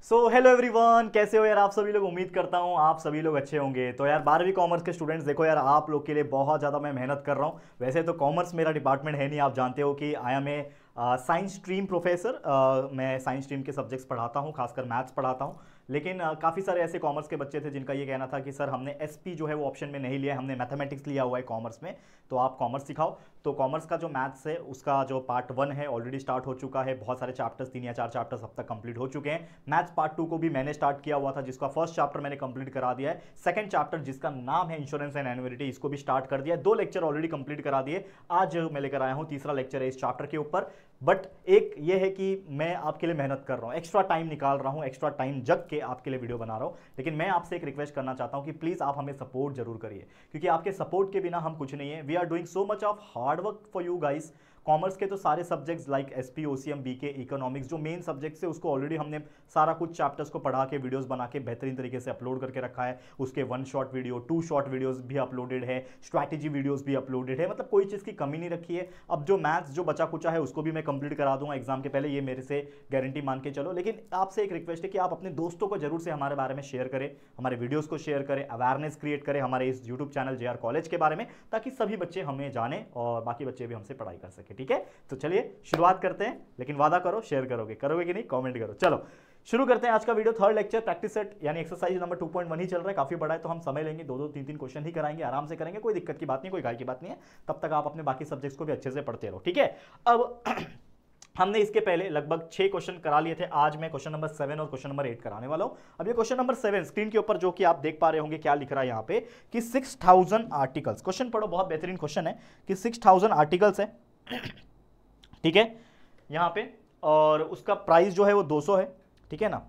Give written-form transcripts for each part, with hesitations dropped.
Hello everyone, कैसे हो यार आप सभी लोग। उम्मीद करता हूँ आप सभी लोग अच्छे होंगे। तो यार 12वीं कॉमर्स के स्टूडेंट्स, देखो यार आप लोग के लिए बहुत ज़्यादा मैं मेहनत कर रहा हूँ। वैसे तो कॉमर्स मेरा डिपार्टमेंट है नहीं, आप जानते हो कि I am a science stream professor. मैं साइंस स्ट्रीम के सब्जेक्ट्स पढ़ाता हूँ, खासकर मैथ्स पढ़ाता हूँ। लेकिन काफ़ी सारे ऐसे कॉमर्स के बच्चे थे जिनका ये कहना था कि सर हमने एसपी जो है वो ऑप्शन में नहीं लिया, हमने मैथमेटिक्स लिया हुआ है कॉमर्स में, तो आप कॉमर्स सिखाओ। तो कॉमर्स का जो मैथ्स है उसका जो पार्ट 1 है ऑलरेडी स्टार्ट हो चुका है। बहुत सारे चैप्टर्स 3 या 4 चैप्टर्स अब तक कंप्लीट हो चुके हैं। मैथ्स पार्ट 2 को भी मैंने स्टार्ट किया हुआ था, जिसका फर्स्ट चैप्टर मैंने कंप्लीट करा दिया है। सेकंड चैप्टर जिसका नाम है इंश्योरेंस एंड एन्युइटी, इसको भी स्टार्ट कर दिया है। 2 लेक्चर ऑलरेडी कंप्लीट करा दिए। आज मैं लेकर आया हूं तीसरा लेक्चर है इस चैप्टर के ऊपर। बट एक ये है कि मैं आपके लिए मेहनत कर रहा हूं, एक्स्ट्रा टाइम निकाल रहा हूं, एक्स्ट्रा टाइम जग के आपके लिए वीडियो बना रहा हूं। लेकिन मैं आपसे एक रिक्वेस्ट करना चाहता हूं कि प्लीज आप हमें सपोर्ट जरूर करिए, क्योंकि आपके सपोर्ट के बिना हम कुछ नहीं है। We are doing so much of hard work for you guys. Commerce के तो सारे subjects like SP, OCM, BK, economics जो मेन सब्जेक्ट्स है उसको ऑलरेडी हमने सारा कुछ चैप्टर्स को पढ़ा के वीडियोस बना के बेहतरीन तरीके से अपलोड करके रखा है। उसके 1 शॉर्ट वीडियो, 2 शॉर्ट वीडियोस भी अपलोडेड है, स्ट्रैटेजी वीडियोस भी अपलोडेड है। मतलब कोई चीज़ की कमी नहीं रखी है। अब जो मैथ्स जो बचा कुचा है उसको भी मैं कंप्लीट करा दूंगा एग्जाम के पहले, ये मेरे से गारंटी मान के चलो। लेकिन आपसे एक रिक्वेस्ट है कि आप अपने दोस्तों को जरूर से हमारे बारे में शेयर करें, हमारे वीडियोस को शेयर करें, अवेयरनेस क्रिएट करें हमारे इस यूट्यूब चैनल जेआर कॉलेज के बारे में, ताकि सभी बच्चे हमें जाने और बाकी बच्चे भी हमसे पढ़ाई कर सके। ठीक है, तो चलिए शुरुआत करते हैं। लेकिन वादा करो शेयर करोगे, करोगे कि नहीं कमेंट करो। चलो शुरू करते हैं आज का video. Third lecture practice set यानी एक्सरसाइज नंबर 2.1 ही चल रहा है। काफी बड़ा है तो हम समय लेंगे, 2-2, 3-3 क्वेश्चन ही कराएंगे, आराम से करेंगे, कोई दिक्कत की बात नहीं, कोई गाय की बात नहीं है। तब तक आप अपने बाकी सब्जेक्ट्स को भी अच्छे से पढ़ते रहो, ठीक है। अब हमने इसके पहले लगभग 6 क्वेश्चन करा लिए थे। आज मैं क्वेश्चन नंबर 7 और क्वेश्चन नंबर 8 कराने वाला हूं। अब ये क्वेश्चन नंबर 7 स्क्रीन के ऊपर जो कि आप देख पा रहे होंगे, क्या लिख रहा है यहाँ पे कि 6000 आर्टिकल्स। क्वेश्चन पढ़ो, बहुत बेहतरीन क्वेश्चन है कि 6000 आर्टिकल्स है, ठीक है यहाँ पे, और उसका प्राइस जो है वो 200 है, ठीक है ना।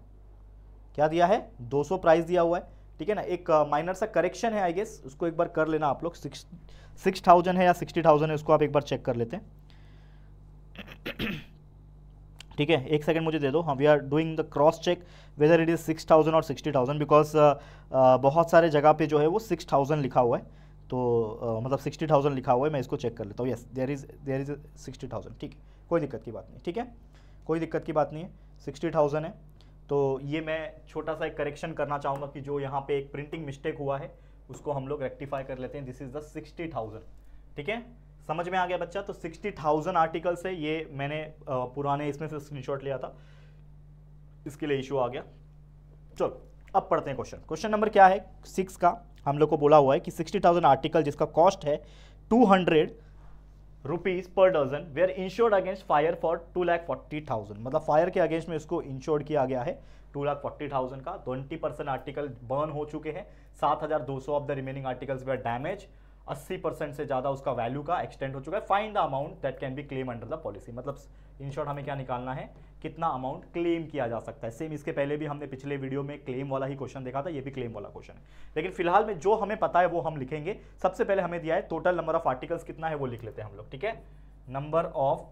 क्या दिया है? 200 प्राइस दिया हुआ है, ठीक है ना। एक माइनर सा करेक्शन है आई गेस, उसको एक बार कर लेना आप लोग। 6000 है या 60,000 है, उसको आप एक बार चेक कर लेते हैं, ठीक है। एक सेकंड मुझे दे दो। हाँ, we are doing the cross check whether it is 6000 और 60,000, बिकॉज बहुत सारे जगह पे जो है वो 6000 लिखा हुआ है, तो मतलब 60,000 लिखा हुआ है। मैं इसको चेक कर लेता हूँ। यस, देयर इज 60,000, ठीक है, कोई दिक्कत की बात नहीं, ठीक है, कोई दिक्कत की बात नहीं है। 60,000 है, तो ये मैं छोटा सा एक करेक्शन करना चाहूँगा कि जो यहाँ पे एक प्रिंटिंग मिस्टेक हुआ है उसको हम लोग रेक्टिफाई कर लेते हैं। दिस इज द 60,000, ठीक है, समझ में आ गया बच्चा। तो 60,000 आर्टिकल्स है, ये मैंने पुराने इसमें से स्क्रीनशॉट लिया था, इसके लिए इशू आ गया। चलो अब पढ़ते हैं क्वेश्चन। क्वेश्चन नंबर क्या है 6 का, हम लोग को बोला हुआ है कि 60,000 आर्टिकल जिसका कॉस्ट है 200 रुपीज पर dozen, were insured against fire for 2,40,000। मतलब फायर के अगेंस्ट में इसको इंश्योर्ड किया गया है 2,40,000 का। 20% आर्टिकल बर्न हो चुके हैं, 7,200 of the remaining articles were damage, 80% से ज्यादा उसका वैल्यू का एक्सटेंड हो चुका है। Find the amount that can be claim under the policy. मतलब इन शॉर्ट हमें क्या निकालना है, कितना अमाउंट क्लेम किया जा सकता है। सेम इसके पहले भी हमने पिछले वीडियो में क्लेम वाला ही क्वेश्चन देखा था, ये भी क्लेम वाला क्वेश्चन है। लेकिन फिलहाल में जो हमें पता है वो हम लिखेंगे। सबसे पहले हमें दिया है टोटल नंबर ऑफ आर्टिकल्स कितना है वो लिख लेते हैं हम लोग, ठीक है। नंबर ऑफ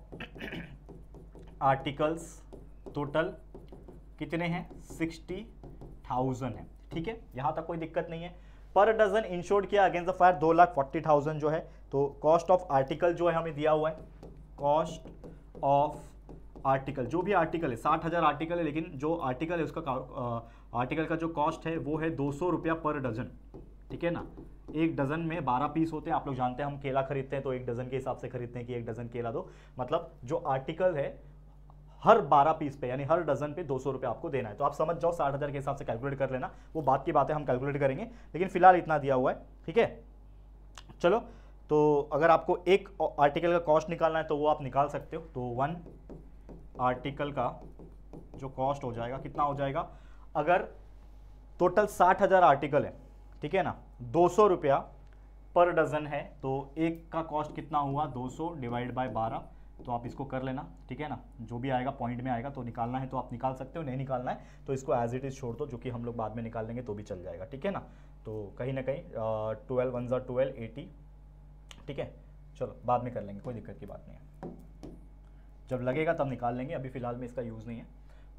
आर्टिकल्स टोटल कितने हैं, 60,000 है, ठीक है, यहां तक कोई दिक्कत नहीं है। पर डजन इंश्योर्ड किया अगेंस्ट द फायर 2,40,000 जो है। तो कॉस्ट ऑफ आर्टिकल जो है हमें दिया हुआ है, कॉस्ट ऑफ आर्टिकल, जो भी आर्टिकल है 60,000 आर्टिकल है, लेकिन जो आर्टिकल है उसका आर्टिकल का जो कॉस्ट है वो है 200 रुपया पर डजन, ठीक है ना। एक डजन में 12 पीस होते हैं, आप लोग जानते हैं हम केला खरीदते हैं तो एक डजन के हिसाब से खरीदते हैं कि एक डजन केला दो। मतलब जो आर्टिकल है हर 12 पीस पे यानी हर डजन पे 200 रुपये आपको देना है। तो आप समझ जाओ 60,000 के हिसाब से कैलकुलेट कर लेना, वो बात की बात है, हम कैलकुलेट करेंगे, लेकिन फिलहाल इतना दिया हुआ है, ठीक है। चलो, तो अगर आपको एक आर्टिकल का कॉस्ट निकालना है तो वो आप निकाल सकते हो। तो 1 आर्टिकल का जो कॉस्ट हो जाएगा कितना हो जाएगा, अगर टोटल 60,000 आर्टिकल है, ठीक है ना, 200 रुपया पर डजन है, तो एक का कॉस्ट कितना हुआ, 200 डिवाइड बाय 12। तो आप इसको कर लेना, ठीक है ना, जो भी आएगा पॉइंट में आएगा। तो निकालना है तो आप निकाल सकते हो, नहीं निकालना है तो इसको एज इट इज छोड़ दो, जो कि हम लोग बाद में निकाल लेंगे तो भी चल जाएगा, ठीक है ना। तो कहीं ना कहीं 12 1 12 80, ठीक है। चलो बाद में कर लेंगे, कोई दिक्कत की बात नहीं है, जब लगेगा तब निकाल लेंगे, अभी फिलहाल में इसका यूज़ नहीं है,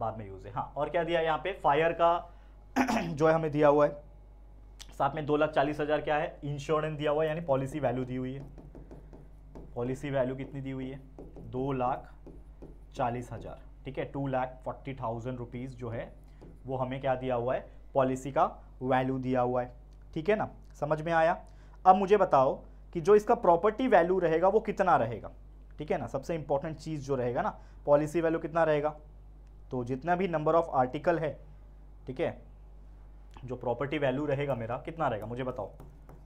बाद में यूज़ है। हाँ, और क्या दिया है यहाँ पे, फायर का जो है हमें दिया हुआ है, साथ में 2,40,000 क्या है, इंश्योरेंस दिया हुआ है, यानी पॉलिसी वैल्यू दी हुई है। पॉलिसी वैल्यू कितनी दी हुई है, 2,40,000, ठीक है। 2,40,000 रुपीज़ जो है वो हमें क्या दिया हुआ है, पॉलिसी का वैल्यू दिया हुआ है। ठीक है ना, समझ में आया। अब मुझे बताओ कि जो इसका प्रॉपर्टी वैल्यू रहेगा वो कितना रहेगा। ठीक है ना, सबसे इंपॉर्टेंट चीज़ जो रहेगा ना, पॉलिसी वैल्यू कितना रहेगा, तो जितना भी नंबर ऑफ आर्टिकल है, ठीक है, जो प्रॉपर्टी वैल्यू रहेगा मेरा कितना रहेगा मुझे बताओ।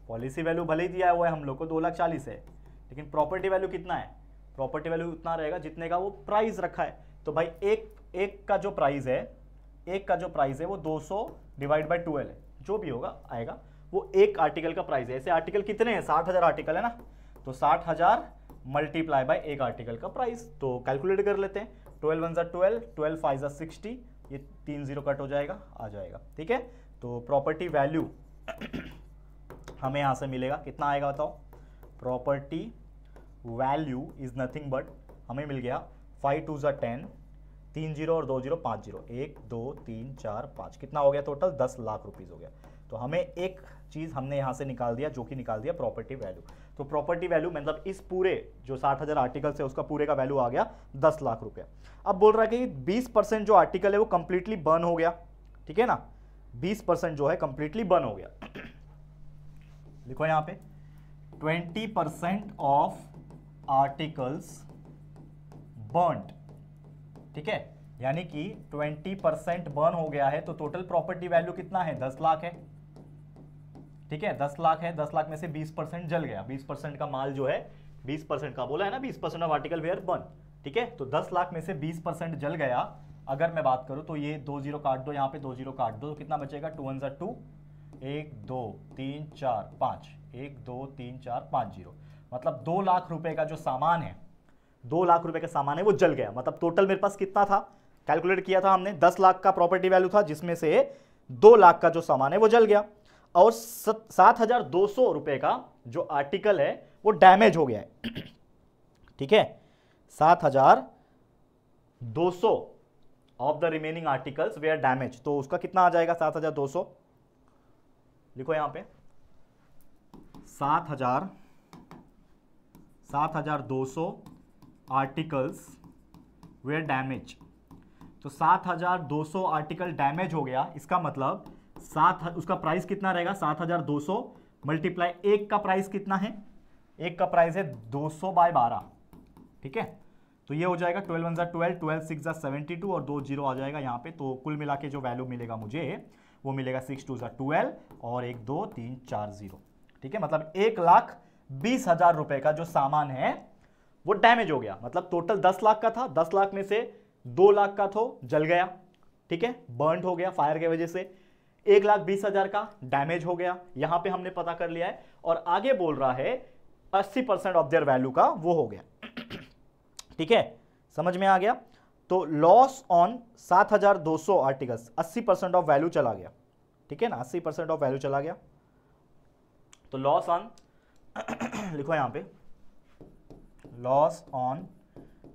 पॉलिसी वैल्यू भले ही दिया हुआ है हम लोग को 2,40,000 है, लेकिन प्रॉपर्टी वैल्यू कितना है, प्रॉपर्टी वैल्यू उतना रहेगा जितने का वो प्राइस रखा है। तो भाई एक का जो प्राइस है, एक का जो प्राइस है वो 200 डिवाइड बाई 12 है, जो भी होगा आएगा, वो एक आर्टिकल का प्राइस है। ऐसे आर्टिकल कितने हैं, 60,000 आर्टिकल है ना, तो 60,000 मल्टीप्लाई बाय एक आर्टिकल का प्राइस। तो कैलकुलेट कर लेते हैं, 12 1 12, 12 5 60, ये 3 0 कट हो जाएगा, आ जाएगा। ठीक है, तो प्रॉपर्टी वैल्यू हमें यहां से मिलेगा, कितना आएगा बताओ। Property value is nothing but, हमें मिल गया 5 2 10, 3 0 और 2 0 5 0, 1 2 3 4 5, कितना हो गया टोटल, 10 लाख रुपीज हो गया। तो हमें एक चीज हमने यहां से निकाल दिया, जो कि निकाल दिया प्रॉपर्टी वैल्यू। तो प्रॉपर्टी वैल्यू मतलब इस पूरे जो 60,000 आर्टिकल्स है उसका पूरे का वैल्यू आ गया 10 लाख रुपया। अब बोल रहा है कि 20% जो आर्टिकल है वो कंप्लीटली बर्न हो गया। ठीक है ना, 20% जो है कंप्लीटली बर्न हो गया। लिखो यहां पे 20% ऑफ आर्टिकल्स बर्न्ड। ठीक है, यानी कि 20% बर्न हो गया है, तो टोटल प्रॉपर्टी वैल्यू कितना है, 10 लाख है। ठीक है, 10 लाख है, 10 लाख में से 20% जल गया, 20% का माल जो है, 20% का बोला है ना, 20% ऑफ आर्टिकल वेयर बर्न। ठीक है, तो 10 लाख में से 20% जल गया। अगर मैं बात करूं तो ये 2 0 काट दो, यहाँ पे 2 0 काट दो, तो कितना बचेगा, 2 1 2, 1 2 3 4 5, 1 2 3 4 5 0, मतलब 2 लाख रुपए का जो सामान है, 2 लाख रुपए का सामान है वो जल गया। मतलब टोटल मेरे पास कितना था, कैलकुलेट किया था हमने, 10 लाख का प्रॉपर्टी वैल्यू था, जिसमें से 2 लाख का जो सामान है वो जल गया, और 7,200 रुपए का जो आर्टिकल है वो डैमेज हो गया है। ठीक है, 7,200 of the remaining articles were damage, तो उसका कितना आ जाएगा 7,200, लिखो यहां पे 7,200 आर्टिकल्स वेयर डैमेज। तो 7,200 आर्टिकल डैमेज हो गया, इसका मतलब उसका प्राइस कितना रहेगा, 7,200 मल्टीप्लाई एक का प्राइस कितना है, एक का प्राइस है 200 बाय 12। ठीक है, तो ये हो जाएगा 12 1 12, 12 6 72 और 2 0 आ जाएगा यहाँ पे। तो कुल मिला के जो वैल्यू मिलेगा मुझे वो मिलेगा 6 2 12 और 1 2 3 4 0। ठीक है, मतलब 1,20,000 रुपए का जो सामान है वो डैमेज हो गया। मतलब टोटल 10 लाख का था, 10 लाख में से 2 लाख का तो जल गया। ठीक है, बर्न हो गया फायर के वजह से, 1,20,000 का डैमेज हो गया, यहां पे हमने पता कर लिया है। और आगे बोल रहा है 80% ऑफ देयर वैल्यू का वो हो गया। ठीक है, समझ में आ गया। तो loss on 7,200 articles, 80% of value चला गया। ठीक है ना, 80% ऑफ वैल्यू चला गया। तो लॉस ऑन लिखो यहां पे, लॉस ऑन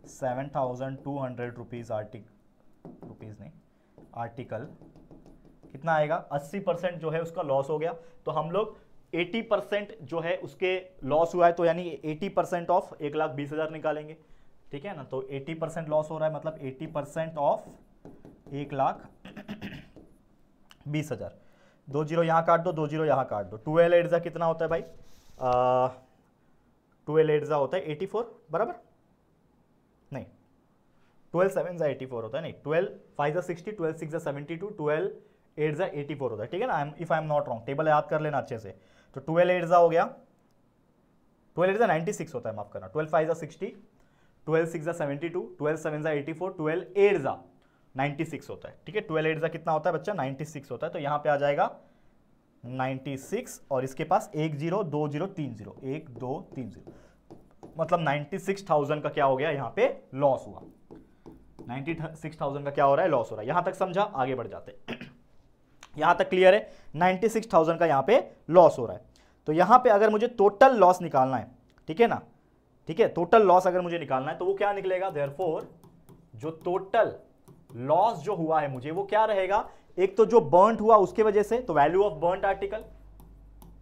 7,200 रुपीज आर्टिकल कितना आएगा, 80% जो है उसका लॉस हो गया। तो हम लोग 80% जो है उसके लॉस हुआ है, तो यानी 80% ऑफ 1,20,000 निकालेंगे। ठीक है ना, तो 80% लॉस हो रहा है, मतलब 80% ऑफ 1,20,000। 2 0 यहाँ काट दो, 2 0 यहाँ काट दो, 12 8 कितना होता है भाई, 12 8 होता है 84 बराबर, नहीं 12 7 84 होता है, नहीं 12 5 60, 12 6 72, 12 8 84 होता है। ठीक है ना, if I am not wrong, table याद कर लेना अच्छे से। तो 12 8 हो गया, 12 8 96 होता है, माफ करना, 12 5 60, 12 6 72, 12 7 84, 12 8 96 होता है। ठीक है, 12 8 कितना होता है बच्चा, 96 होता है। तो यहां पे आ जाएगा 96 और इसके पास 1 0 2 0 3 0, 1 2 3 0, मतलब 96,000 का क्या हो गया यहाँ पे लॉस हुआ। 96,000 का क्या हो रहा है, लॉस हो रहा है। यहां तक समझा, आगे बढ़ जाते यहां तक क्लियर है, 96,000 का यहां पे लॉस हो रहा है। तो यहां पे अगर मुझे टोटल लॉस निकालना है, ठीक है ना, ठीक है, टोटल लॉस अगर मुझे निकालना है तो वो क्या निकलेगा, देयरफॉर जो टोटल लॉस जो हुआ है मुझे वो क्या रहेगा, एक तो जो बर्न्ड हुआ उसके वजह से, तो value of burned article,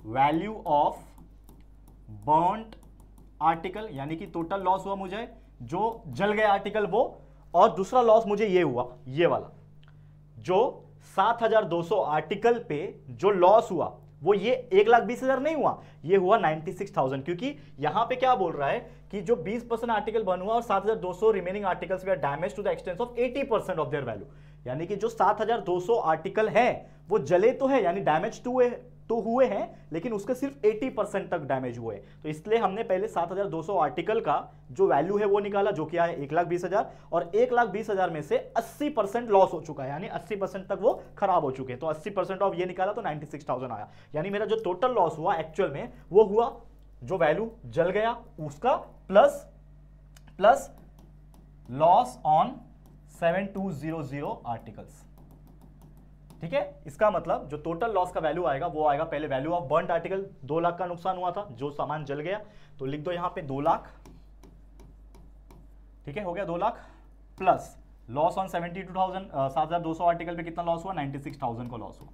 value of burned article, यानी कि टोटल लॉस हुआ मुझे जो जल गए आर्टिकल वो, और दूसरा लॉस मुझे ये हुआ, ये वाला जो 7,200 आर्टिकल पे जो लॉस हुआ वो ये 1,20,000 नहीं हुआ, ये हुआ 96,000, क्योंकि यहां पे क्या बोल रहा है कि जो 20% आर्टिकल बर्न हुआ और 7,200 remaining articles were damage to the extent of 80% of their value, यानी कि जो 7,200 आर्टिकल है वो जले तो है, यानी डैमेज तो हुए हैं, लेकिन उसके सिर्फ 80% तक डैमेज हुए। तो इसलिए हमने पहले 7,200 आर्टिकल का जो वैल्यू है वो निकाला, जो क्या है 1,20,000, और 1,20,000 में से 80% लॉस हो चुका है, यानी 80% तक वो खराब हो चुके हैं। तो 80% ऑफ ये निकाला तो 96,000 आया, यानी मेरा जो टोटल लॉस हुआ एक्चुअल में वो हुआ जो वैल्यू जल गया उसका प्लस लॉस ऑन 7,200 आर्टिकल्स। ठीक है, इसका मतलब जो टोटल लॉस का वैल्यू आएगा वो आएगा पहले value of burned article, 2 lakh का नुकसान हुआ था, जो सामान जल गया, तो लिख दो यहां पे 2 लाख। ठीक है, हो गया 2 lakh, plus loss on 7,200 article पे कितना लॉस हुआ, 96,000 का लॉस हुआ।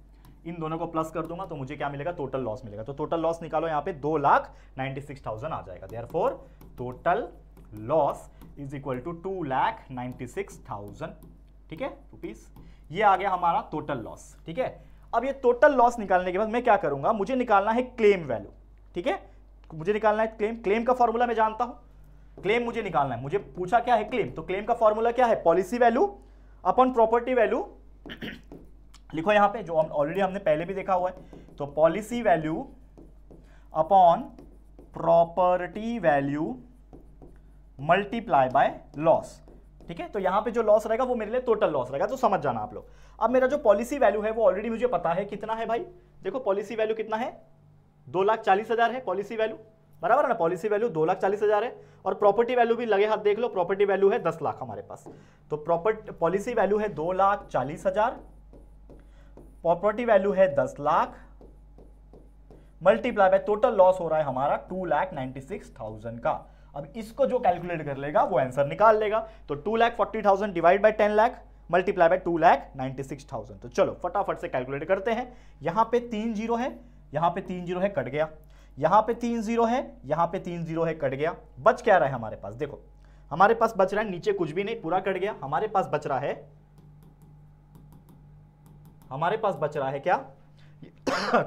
इन दोनों को प्लस कर दूंगा तो मुझे क्या मिलेगा, टोटल लॉस मिलेगा। तो टोटल लॉस निकालो, यहां पे 2,96,000 आ जाएगा। Therefore total loss is equal to 2,96,000, ठीक है, रुपीस। ये आ गया हमारा टोटल लॉस। ठीक है, अब ये टोटल लॉस निकालने के बाद मैं क्या करूंगा, मुझे निकालना है क्लेम वैल्यू। ठीक है, मुझे निकालना है क्लेम का फॉर्मूला मैं जानता हूं, क्लेम मुझे निकालना है। मुझे पूछा क्या है क्लेम, तो क्लेम का फॉर्मूला क्या है, policy value upon property value. लिखो यहां पे, जो ऑलरेडी हमने पहले भी देखा हुआ है, तो policy value upon property value multiply by loss. ठीक है, तो यहां पे जो लॉस रहेगा वो मेरे लिए टोटल लॉस रहेगा, तो समझ जाना आप लोग। अब मेरा जो पॉलिसी वैल्यू है वो ऑलरेडी मुझे पता है कितना है भाई, देखो पॉलिसी वैल्यू कितना है, 2,40,000 है पॉलिसी वैल्यू, बराबर है ना, पॉलिसी वैल्यू 2,40,000 है। और प्रॉपर्टी वैल्यू भी लगे हाथ देख लो, प्रॉपर्टी वैल्यू है 10 लाख हमारे पास, तो पॉलिसी वैल्यू है 2,40,000, प्रॉपर्टी वैल्यू है 10 lakh, multiply by total loss हो रहा है हमारा 2,96,000 का। अब इसको जो कैलकुलेट कर लेगा वो आंसर निकाल लेगा। तो 2,40,000 divide by 10 lakh multiply by 2,96,000। तो चलो फटाफट से कैलकुलेट करते हैं। यहां पे 3 जीरो है, यहां पे 3 जीरो है, कट गया, यहां पे 3 जीरो है, यहां पे 3 जीरो है, कट गया। बच क्या रहा है हमारे पास, देखो हमारे पास बच रहा है, नीचे कुछ भी नहीं, पूरा कट गया, हमारे पास बच रहा है, हमारे पास बच रहा है क्या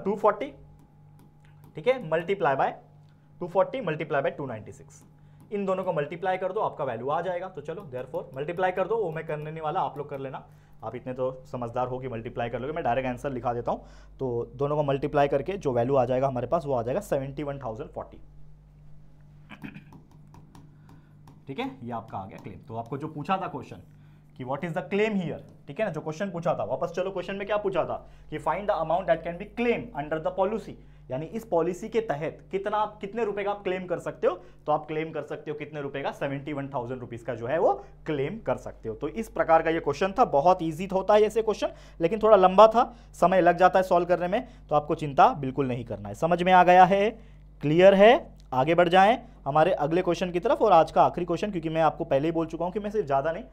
240, ठीक है, मल्टीप्लाई बाय 240 मल्टीप्लाई बाय 296, इन दोनों को मल्टीप्लाई कर दो, आपका वैल्यू आ जाएगा। तो चलो देयरफॉर मल्टीप्लाई कर दो, वो मैं करने नहीं वाला, आप लोग कर लेना, आप इतने तो समझदार हो कि मल्टीप्लाई कर लोगे, मैं डायरेक्ट आंसर लिखा देता हूं। तो दोनों को मल्टीप्लाई करके जो वैल्यू आ जाएगा हमारे पास वो आ जाएगा 71,040। ठीक है, ये आपका आ गया क्लेम। तो आपको जो पूछा था क्वेश्चन कि what is the claim here, ठीक है ना, जो क्वेश्चन पूछा था, वापस चलो क्वेश्चन में क्या पूछा था कि find the amount that can be claim under the policy, यानी इस पॉलिसी के तहत कितने रुपए का आप क्लेम कर सकते हो। तो आप क्लेम कर सकते हो कितने रुपए का, 71,000 रुपीज का जो है वो क्लेम कर सकते हो। तो इस प्रकार का ये क्वेश्चन था, बहुत ईजी होता है ऐसे क्वेश्चन, लेकिन थोड़ा लंबा था, समय लग जाता है सॉल्व करने में, तो आपको चिंता बिल्कुल नहीं करना है। समझ में आ गया है, क्लियर है, आगे बढ़ जाएं हमारे अगले क्वेश्चन की तरफ। और आज का आखिरी क्वेश्चन, क्योंकि मैं आपको पहले ही बोल चुका हूं कि मैं सिर्फ ज्यादा नहीं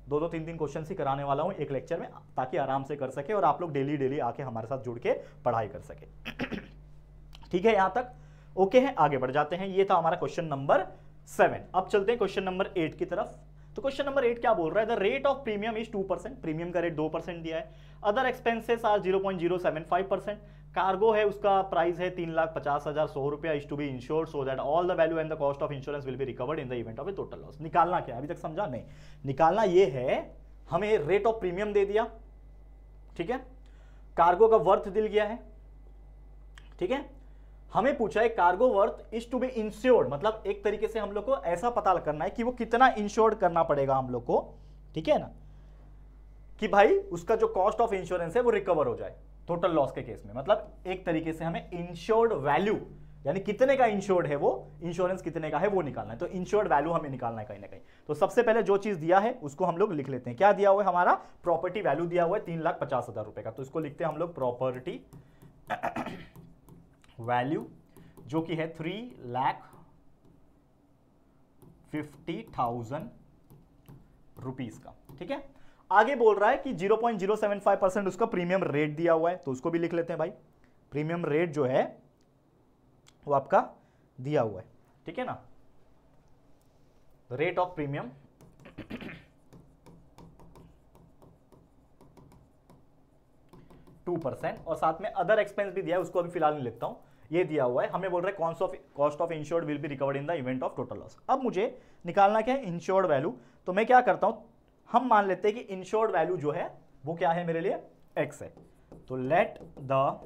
2-2 3-3 क्वेश्चन ही कराने वाला हूं एक लेक्चर में, ताकि आराम से कर सके और आप लोग डेली आके हमारे साथ जुड़ के पढ़ाई कर सके। ठीक है, यहां तक ओके है, आगे बढ़ जाते हैं। ये था हमारा क्वेश्चन नंबर 7। अब चलते हैं क्वेश्चन नंबर 8 की तरफ। तो क्वेश्चन नंबर 8 क्या बोल रहा है, the rate of premium is 2%, premium का रेट 2% दिया है, अदर एक्सपेंसेस आर 0.075%, कार्गो है उसका प्राइस है 3,50,100 रुपया, is to be insured so that all the value and the cost of insurance will be recovered in the event of a total loss. निकालना क्या, अभी तक समझा नहीं, निकालना ये है, हमें रेट ऑफ प्रीमियम दे दिया, ठीक है, कार्गो का वर्थ दिल गया है, ठीक है, हमें पूछा है cargo worth is to be insured, मतलब एक तरीके से हम लोग को ऐसा पता करना है कि वो कितना इंश्योर्ड करना पड़ेगा हम लोग को, ठीक है ना, कि भाई उसका जो कॉस्ट ऑफ इंश्योरेंस है वो रिकवर हो जाए टोटल लॉस के केस में। मतलब एक तरीके से हमें इंश्योर्ड वैल्यू, यानी कितने का इंश्योर्ड है वो, इंश्योरेंस कितने का है वो निकालना है। तो इंश्योर्ड वैल्यू हमें निकालना है कहीं ना कहीं। तो सबसे पहले जो चीज दिया है उसको हम लोग लिख लेते हैं। क्या दिया हुआ है, हमारा प्रॉपर्टी वैल्यू दिया हुआ है 3,50,000 रुपए का, तो इसको लिखते हैं हम लोग प्रॉपर्टी वैल्यू, जो कि है 3,50,000 रुपीस का, ठीक है। आगे बोल रहा है कि 0.075% उसका प्रीमियम रेट दिया हुआ है, तो उसको भी लिख लेते हैं भाई, प्रीमियम रेट जो है वो आपका दिया हुआ है, ठीक है ना, रेट ऑफ प्रीमियम 2% और साथ में अदर एक्सपेंस भी दिया है, उसको अभी फिलहाल नहीं लिखता हूं, ये दिया हुआ है। हमें बोल रहे हैं cost of insured will be recovered in the event of total loss. अब मुझे निकालना क्या है, इंश्योर्ड वैल्यू। तो मैं क्या करता हूं, हम मान लेते हैं कि इंश्योर्ड वैल्यू जो है वो क्या है मेरे लिए, x है। तो let the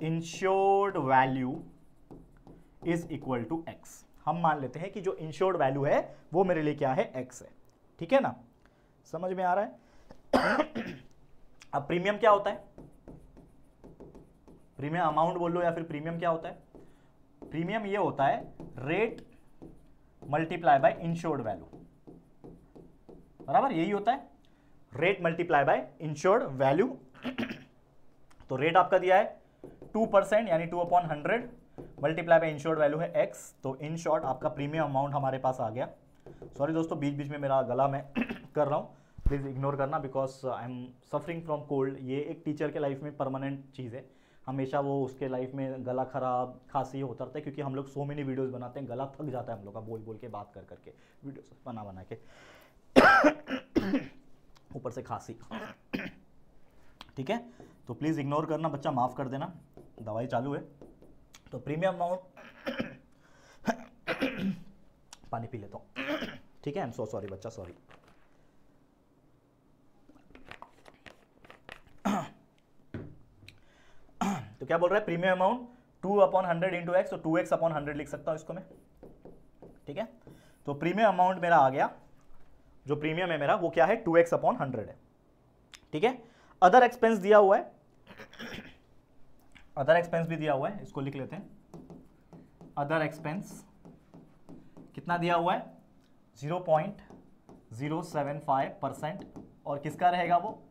insured value is equal to x। हम मान लेते हैं कि जो इंश्योर्ड वैल्यू है वो मेरे लिए क्या है, x है। ठीक है ना, समझ में आ रहा है। अब प्रीमियम क्या होता है, प्रीमियम अमाउंट बोल लो या फिर प्रीमियम क्या होता है, प्रीमियम ये होता है rate multiply by insured value, बराबर यही होता है, rate multiply by insured value. तो रेट आपका दिया है 2% यानी 2/100 मल्टीप्लाई बाय इंश्योर्ड वैल्यू है x। तो इन शॉर्ट आपका प्रीमियम अमाउंट हमारे पास आ गया। सॉरी दोस्तों, बीच बीच में मेरा गला मैं कर रहा हूँ, प्लीज इग्नोर करना, because I am suffering from cold. ये एक टीचर के लाइफ में परमानेंट चीज़ है, हमेशा वो उसके लाइफ में गला खराब खांसी होता रहता है, क्योंकि हम लोग सो मेनी वीडियोस बनाते हैं, गला थक जाता है हम लोग का बोल बोल के, बात कर करके, वीडियोस बना बना के, ऊपर से खांसी। ठीक है, तो प्लीज़ इग्नोर करना, बच्चा माफ़ कर देना, दवाई चालू है। तो प्रीमियम अमाउंट पानी पी लेता हूँ। ठीक है, आई एम सो सॉरी बच्चा, सॉरी। तो क्या बोल रहा है, प्रीमियम अमाउंट 2/100 इंटू एक्स, तो 2x/100 लिख सकता हूं इसको मैं। ठीक है, तो प्रीमियम अमाउंट मेरा आ गया, जो प्रीमियम है मेरा वो क्या है, 2x/100 है। ठीक है, अदर एक्सपेंस दिया हुआ है, अदर एक्सपेंस भी दिया हुआ है, इसको लिख लेते हैं। अदर एक्सपेंस कितना दिया हुआ है, 0.075%, और किसका रहेगा वो,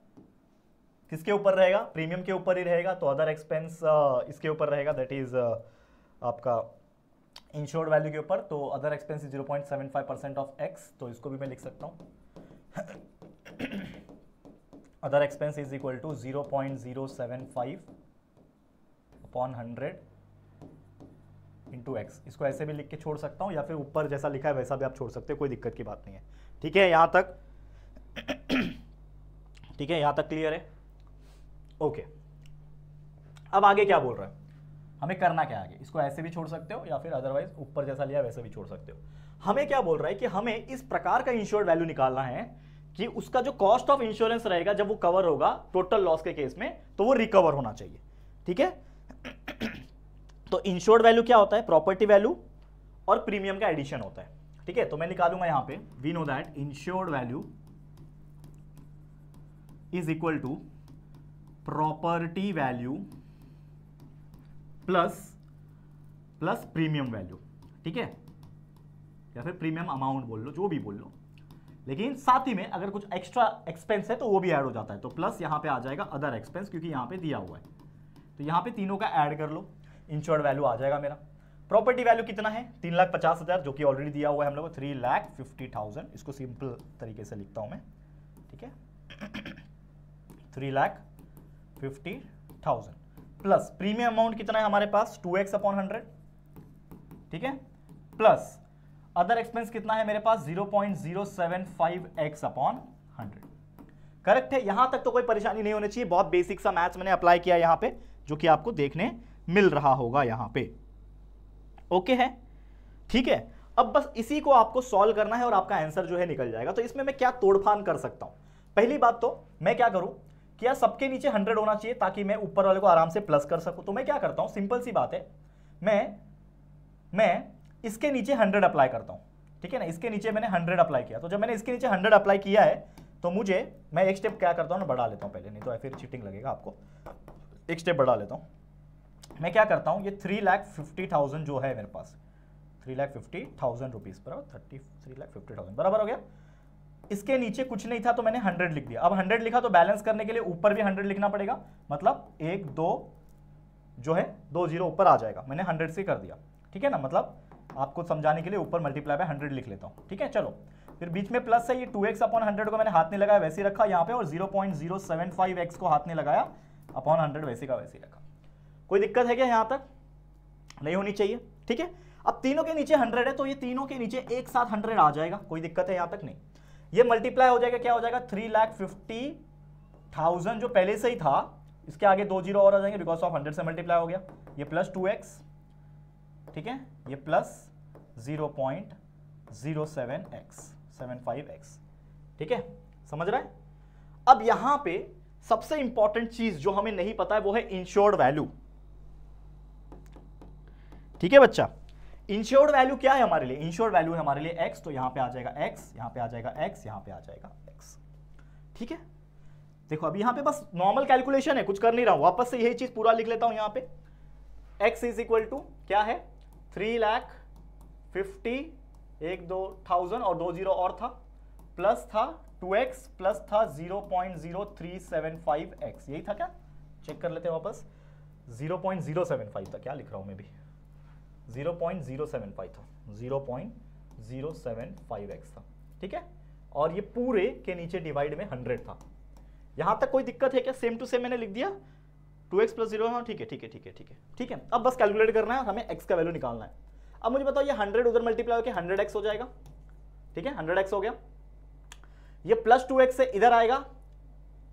किसके ऊपर रहेगा, प्रीमियम के ऊपर ही रहेगा। तो अदर एक्सपेंस इसके ऊपर रहेगा, दैट इज आपका इंश्योर्ड वैल्यू के ऊपर। तो other expense is 0.75% of x, तो इसको भी मैं लिख सकता हूं। Other expense is equal to 0.075/100 into x. इसको ऐसे भी लिख के छोड़ सकता हूं, या फिर ऊपर जैसा लिखा है वैसा भी आप छोड़ सकते हो, कोई दिक्कत की बात नहीं है। ठीक है, यहां तक ठीक है, यहां तक क्लियर है। ओके, अब आगे क्या बोल रहा है, हमें करना क्या है आगे, इसको ऐसे भी छोड़ सकते हो या फिर अदरवाइज ऊपर जैसा लिया वैसे भी छोड़ सकते हो। हमें क्या बोल रहा है कि हमें इस प्रकार का इंश्योर्ड वैल्यू निकालना है कि उसका जो कॉस्ट ऑफ इंश्योरेंस रहेगा जब वो कवर होगा टोटल लॉस के केस में, तो वो रिकवर होना चाहिए। ठीक है, तो इंश्योर्ड वैल्यू क्या होता है, प्रॉपर्टी वैल्यू और प्रीमियम का एडिशन होता है। ठीक है, तो मैं निकालूंगा यहां पे, we know that insured value is equal to property value plus premium value. ठीक है, या फिर प्रीमियम अमाउंट बोल लो, जो भी बोल लो, लेकिन साथ ही में अगर कुछ एक्स्ट्रा एक्सपेंस है तो वो भी ऐड हो जाता है। तो प्लस यहां पे आ जाएगा अदर एक्सपेंस, क्योंकि यहां पे दिया हुआ है, तो यहां पे तीनों का ऐड कर लो, इंश्योर्ड वैल्यू आ जाएगा मेरा। प्रॉपर्टी वैल्यू कितना है, 3,50,000, जो कि ऑलरेडी दिया हुआ है हम लोग को 3,50,000। इसको सिंपल तरीके से लिखता हूं मैं। ठीक है, 3,50,000 प्लस प्रीमियम अमाउंट कितना है हमारे पास, 2x/100। ठीक है, प्लस अदर एक्सपेंस कितना है मेरे पास, 0.075x/100। करेक्ट है, यहां तक तो कोई परेशानी नहीं होनी चाहिए, बहुत बेसिक सा मैथ्स मैंने अप्लाई किया यहां पे, जो कि आपको देखने मिल रहा होगा यहां पे। ओके है, ठीक है, अब बस इसी को आपको सॉल्व करना है और आपका आंसर जो है निकल जाएगा। तो इसमें मैं क्या तोड़फान कर सकता हूं, पहली बात तो मैं क्या करूं कि यार सबके नीचे 100 होना चाहिए ताकि मैं ऊपर वाले को आराम से प्लस कर सकूं। तो मैं क्या करता हूं, सिंपल सी बात है, मैं इसके नीचे 100 अप्लाई करता हूं। ठीक है ना, इसके नीचे मैंने 100 अप्लाई किया, तो जब मैंने इसके नीचे 100 अप्लाई किया है तो मैं एक स्टेप क्या करता हूं ना, बढ़ा लेता हूं पहले, नहीं तो फिर चीटिंग लगेगा आपको। एक स्टेप बढ़ा लेता हूं, मैं क्या करता हूं, ये 3,50,000 जो है मेरे पास, 3,50,000 रुपीज बराबर 3,50,000 बराबर हो गया। इसके नीचे कुछ नहीं था तो मैंने 100 लिख दिया। अब 100 लिखा तो बैलेंस करने के लिए ऊपर भी 100 लिखना पड़ेगा, मतलब 1 2 जो है 2 0 ऊपर आ जाएगा, मैंने 100 से कर दिया। ठीक है ना, मतलब आपको समझाने के लिए ऊपर मल्टीप्लाई बाय 100 लिख लेता हूं। ठीक है, चलो फिर बीच में प्लस है, ये 2x/100 को मैंने हाथ नहीं लगाया, वैसे ही रखा यहाँ पे, और 0.075x को हाथ नहीं लगाया, अपॉन 100 वैसे का वैसे ही रखा। कोई दिक्कत है क्या, यहां तक नहीं होनी चाहिए। ठीक है, अब तीनों के नीचे 100 है तो ये तीनों के नीचे एक साथ 100 आ जाएगा, कोई दिक्कत है यहां तक नहीं। ये मल्टीप्लाई हो जाएगा, क्या हो जाएगा, 3,50,000 जो पहले से ही था इसके आगे 2 जीरो और आ जाएंगे बिकॉज ऑफ 100 से मल्टीप्लाई हो गया, ये प्लस 2x, ठीक है, ये प्लस 0.07x, ठीक है, समझ रहा है। अब यहां पे सबसे इंपॉर्टेंट चीज जो हमें नहीं पता है वो है इंश्योर्ड वैल्यू, ठीक है बच्चा। इंश्योर्ड वैल्यू क्या है हमारे लिए? इंश्योर्ड वैल्यू है हमारे लिए x, तो यहां पे आ जाएगा x, यहां पे आ जाएगा x, यहां पे आ जाएगा x, ठीक है। देखो अब यहां पे बस नॉर्मल कैलकुलेशन है, कुछ कर नहीं रहा हूं, वापस से यही चीज पूरा लिख लेता हूं। यहां पे x इज इक्वल टू क्या है, 3,50,000 और 2 जीरो और था, प्लस था 2x प्लस था 0.0375x, यही था क्या? चेक कर लेते हैं वापस, 0.075 था, क्या लिख रहा हूं मैं भी, 0.075 था, 0.075x था, ठीक है। और ये पूरे के नीचे डिवाइड में 100 था। यहां तक कोई दिक्कत है क्या? सेम टू सेम मैंने लिख दिया, 2x प्लस 0, हाँ ठीक है ठीक है ठीक है ठीक है ठीक है। अब बस कैलकुलेट करना है, हमें x का वैल्यू निकालना है। अब मुझे बताओ ये 100 उधर मल्टीप्लाई होकर 100x हो जाएगा, ठीक है, 100x हो गया। ये प्लस 2x से इधर आएगा,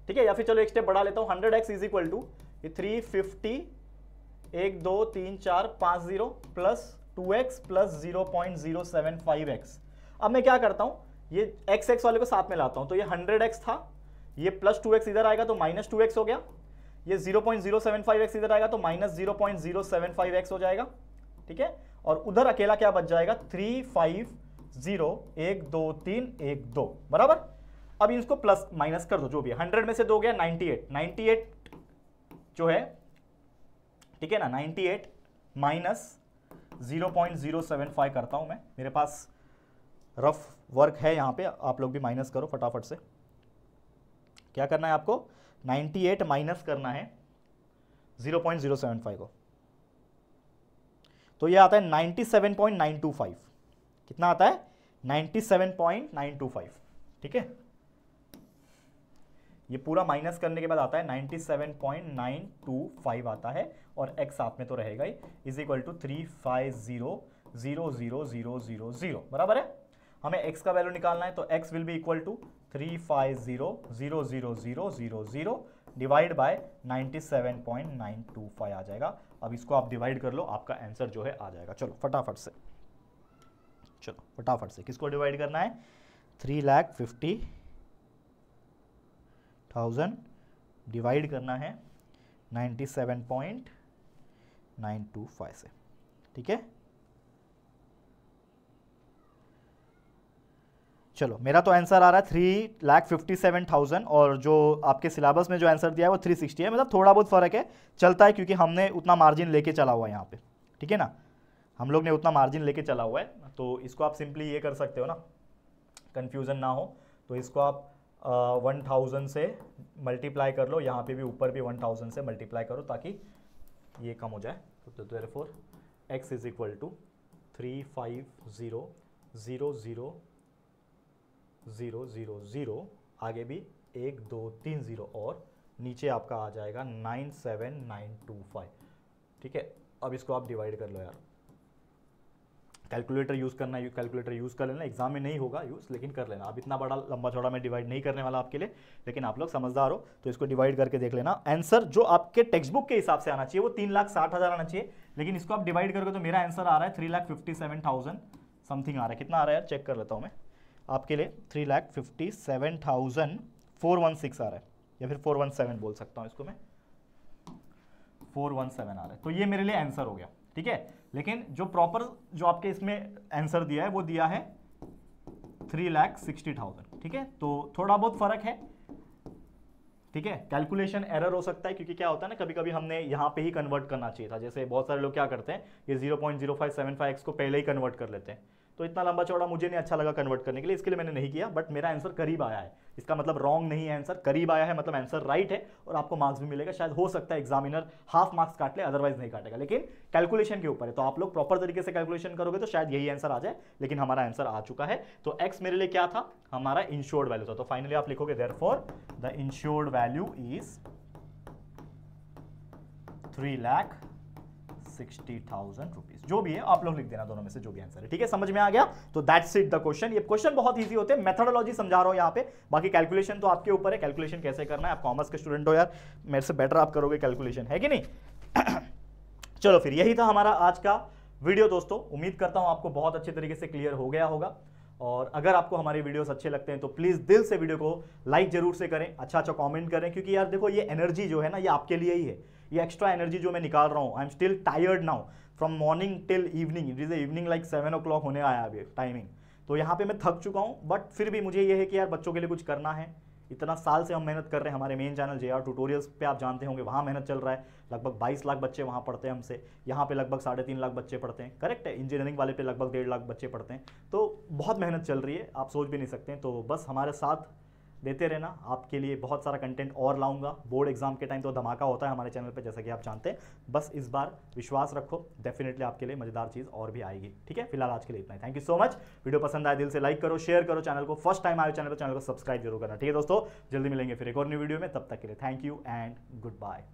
ठीक है, या फिर चलो एक स्टेप बढ़ा लेता हूं, 100x is equal to 350 1 2 3 4 5 0 plus 2x plus 0.075x। अब मैं क्या करता हूं, ये x वाले को साथ में लाता हूं, तो ये 100x था, ये प्लस 2x इधर आएगा तो माइनस 2x हो गया, ये 0.075x इधर आएगा तो माइनस 0.075x हो जाएगा, ठीक है। और उधर अकेला क्या बच जाएगा, 350,123,1,2 बराबर। अब इसको प्लस माइनस कर दो, जो भी है 100 में से 2 गया 98 जो है, ठीक है ना, 98 माइनस 0.075 करता हूं मैं, मेरे पास रफ वर्क है यहां पे, आप लोग भी माइनस करो फटाफट से। क्या करना है आपको, 98 माइनस करना है 0.075 को, तो ये आता है 97.925। कितना आता है, 97.925, ठीक है। ये पूरा माइनस करने के बाद आता है 97.925 आता है, और x साथ में तो रहेगा ही, इज इक्वल टू 350,000,000 बराबर है। हमें x का वैल्यू निकालना है, तो x will be equal to 350,000,000 divide by 97.925 आ जाएगा। अब इसको आप डिवाइड कर लो, आपका आंसर जो है आ जाएगा। चलो फटाफट से, चलो फटाफट से, किसको डिवाइड करना है, 3,50,000 डिवाइड करना है 97.925 से, ठीक है। चलो मेरा तो आंसर आ रहा है 3,57,000, और जो आपके सिलेबस में जो आंसर दिया है वो 360 है, मतलब थोड़ा बहुत फर्क है, चलता है क्योंकि हमने उतना मार्जिन लेके चला हुआ है यहाँ पे, ठीक है ना, हम लोग ने उतना मार्जिन लेके चला हुआ है। तो इसको आप सिंपली ये कर सकते हो ना, कंफ्यूजन ना हो, तो इसको आप 1000 से मल्टीप्लाई कर लो, यहाँ पे भी ऊपर भी 1000 से मल्टीप्लाई करो ताकि ये कम हो जाए। तो therefore x is equal to 350,000,000, आगे भी 1 2 3 0 और नीचे आपका आ जाएगा 97925, ठीक है। अब इसको आप डिवाइड कर लो यार, कैलकुलेटर यूज़ करना है, कैलकुलेटर यूज़ कर लेना, एग्जाम में नहीं होगा यूज़ लेकिन कर लेना। अब इतना बड़ा लंबा चौड़ा मैं डिवाइड नहीं करने वाला आपके लिए, लेकिन आप लोग समझदार हो तो इसको डिवाइड करके देख लेना। आंसर जो आपके टेक्स्ट बुक के हिसाब से आना चाहिए वो 3,60,000 आना चाहिए, लेकिन इसको आप डिवाइड करके तो मेरा आंसर आ रहा है 3,57,000 समथिंग आ रहा है। कितना आ रहा है यार, चेक कर लेता हूँ मैं आपके लिए, 3,57,416 आ रहा है, या फिर 417 बोल सकता हूँ इसको मैं, 417 आ रहा है। तो ये मेरे लिए आंसर हो गया, ठीक है। लेकिन जो प्रॉपर जो आपके इसमें आंसर दिया है वो दिया है 3,60,000, ठीक है। तो थोड़ा बहुत फर्क है, ठीक है, कैलकुलेशन एरर हो सकता है, क्योंकि क्या होता है ना, कभी कभी हमने यहाँ पे ही कन्वर्ट करना चाहिए था। जैसे बहुत सारे लोग क्या करते हैं, ये 0.0575x को पहले ही कन्वर्ट कर लेते हैं, तो इतना लंबा चौड़ा मुझे नहीं अच्छा लगा कन्वर्ट करने के लिए, इसके लिए मैंने नहीं किया। बट मेरा आंसर करीब आया है, इसका मतलब रॉन्ग नहीं है, आंसर करीब आया है, मतलब आंसर राइट है, और आपको मार्क्स भी मिलेगा। शायद हो सकता है एग्जामिनर हाफ मार्क्स काट ले, अदरवाइज नहीं काटेगा, लेकिन कैलकुलेशन के ऊपर है, तो आप लोग प्रॉपर तरीके से कैलकुलेशन करोगे तो शायद यही आंसर आ जाए, लेकिन हमारा आंसर आ चुका है। तो एक्स मेरे लिए क्या था, हमारा इंश्योर्ड वैल्यू था। तो फाइनली आप लिखोगे therefore the insured value is 3,60,000 160,000 rupees, जो भी है आप लोग लिख देना दोनों में से जो भी आंसर है, ठीक है, समझ में आ गया। तो दैट्स इट द क्वेश्चन। ये क्वेश्चन बहुत इजी होते हैं, मेथोडोलॉजी समझा रहा हूं यहाँ पे, बाकी कैलकुलेशन तो आपके ऊपर है, कैलकुलेशन कैसे करना है। आप कॉमर्स के स्टूडेंट हो यार, मेरे से बेटर आप करोगे कैलकुलेशन, है कि नहीं। चलो फिर यही था हमारा आज का वीडियो दोस्तों, उम्मीद करता हूं आपको बहुत अच्छे तरीके से क्लियर हो गया होगा। और अगर आपको हमारे वीडियोस अच्छे लगते हैं तो प्लीज दिल से वीडियो को लाइक जरूर से करें, अच्छा कमेंट करें, क्योंकि यार देखो ये एनर्जी जो है ना, ये आपके लिए ही है। ये एक्स्ट्रा एनर्जी जो मैं निकाल रहा हूं, I am still tired now from morning till evening, it is evening like 7 o'clock होने आया अभी टाइमिंग, तो यहाँ पे मैं थक चुका हूँ। बट फिर भी मुझे ये है कि यार बच्चों के लिए कुछ करना है। इतना साल से हम मेहनत कर रहे हैं, हमारे मेन चैनल JR ट्यूटोरियल्स पे आप जानते होंगे, वहाँ मेहनत चल रहा है। लगभग 22 लाख बच्चे वहाँ पढ़ते हैं हमसे, यहाँ पे लगभग 3.5 लाख बच्चे पढ़ते हैं, करेक्ट है। इंजीनियरिंग वाले पे लगभग 1.5 लाख बच्चे पढ़ते हैं, तो बहुत मेहनत चल रही है, आप सोच भी नहीं सकते। तो बस हमारे साथ देते रहना, आपके लिए बहुत सारा कंटेंट और लाऊंगा। बोर्ड एग्जाम के टाइम तो धमाका होता है हमारे चैनल पे, जैसा कि आप जानते हैं। बस इस बार विश्वास रखो, डेफिनेटली आपके लिए मजेदार चीज़ और भी आएगी, ठीक है। फिलहाल आज के लिए इतना ही, thank you so much. Video पसंद आए दिल से लाइक करो, शेयर करो, चैनल को फर्स्ट टाइम आए चैनल को सब्सक्राइब जरूर करना, ठीक है दोस्तों। जल्दी मिलेंगे फिर एक और न्यू वीडियो में, तब तक के लिए thank you and good bye.